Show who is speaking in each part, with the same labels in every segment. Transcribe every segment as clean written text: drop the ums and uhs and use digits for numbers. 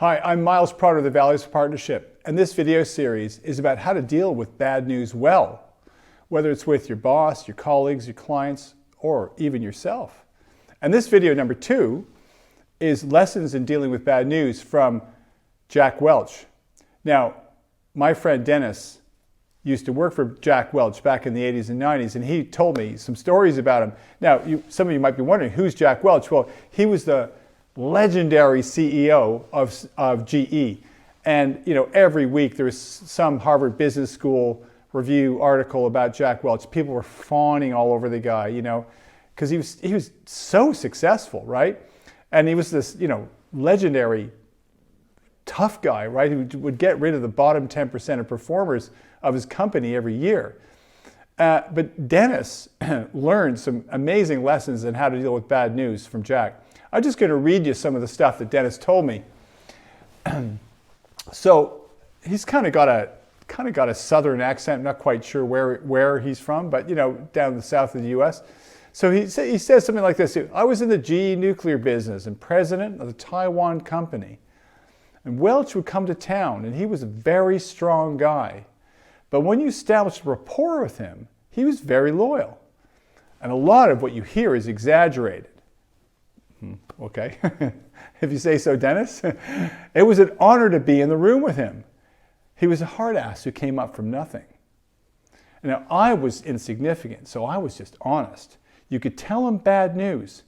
Speaker 1: Hi, I'm Miles Prater of the Values Partnership, and this video series is about how to deal with bad news well, whether it's with your boss, your colleagues, your clients, or even yourself. And this video number 2 is lessons in dealing with bad news from Jack Welch. Now, my friend Dennis used to work for Jack Welch back in the 80s and 90s, and he told me some stories about him. Now, some of you might be wondering, who's Jack Welch? Well, he was the legendary CEO of GE. And every week there was some Harvard Business School review article about Jack Welch. People were fawning all over the guy, because he was so successful, right? And he was this, legendary tough guy, right, who would get rid of the bottom 10% of performers of his company every year. But Dennis learned some amazing lessons on how to deal with bad news from Jack. I'm just going to read you some of the stuff that Dennis told me. So he's kind of got a southern accent. Not quite sure where he's from, but down in the south of the U.S. So he says something like this: "I was in the GE nuclear business and president of the Taiwan company, and Welch would come to town, and he was a very strong guy. But when you established a rapport with him, he was very loyal. And a lot of what you hear is exaggerated." Okay, if you say so, Dennis. "It was an honor to be in the room with him. He was a hard ass who came up from nothing. Now, I was insignificant, so I was just honest. You could tell him bad news,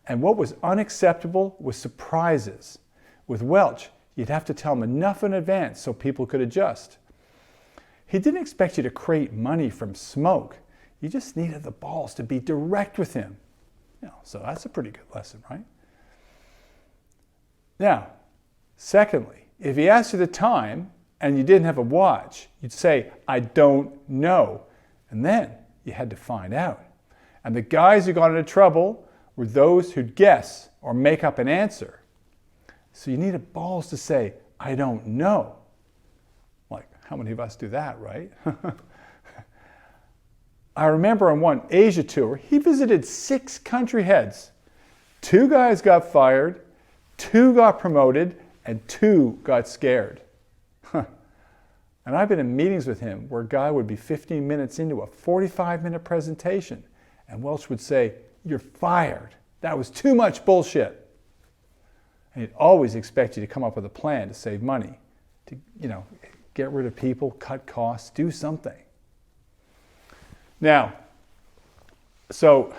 Speaker 1: and what was unacceptable was surprises. With Welch, you'd have to tell him enough in advance so people could adjust. He didn't expect you to create money from smoke. You just needed the balls to be direct with him." So that's a pretty good lesson, right? Now, secondly, if he asked you the time and you didn't have a watch, you'd say, "I don't know." And then you had to find out. And the guys who got into trouble were those who'd guess or make up an answer. So you needed balls to say, "I don't know." Like, how many of us do that, right? I remember on one Asia tour, he visited 6 country heads. 2 guys got fired, 2 got promoted, and 2 got scared. And I've been in meetings with him where a guy would be 15 minutes into a 45-minute presentation, and Welch would say, "You're fired. That was too much bullshit." And he'd always expect you to come up with a plan to save money, to get rid of people, cut costs, do something. Now, so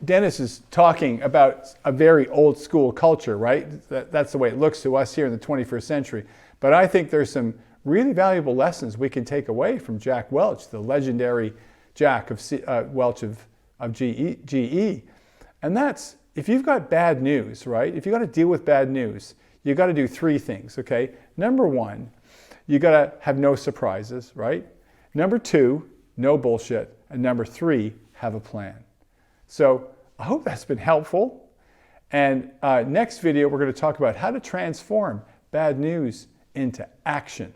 Speaker 1: Dennis is talking about a very old school culture, right? That's the way it looks to us here in the 21st century. But I think there's some really valuable lessons we can take away from Jack Welch, the legendary Jack Welch of GE. And that's, if you've got bad news, right? If you've got to deal with bad news, you've got to do 3 things, okay? Number 1, you got to have no surprises, right? Number 2, no bullshit. And number 3, have a plan. So I hope that's been helpful. And next video, we're going to talk about how to transform bad news into action.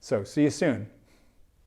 Speaker 1: So see you soon.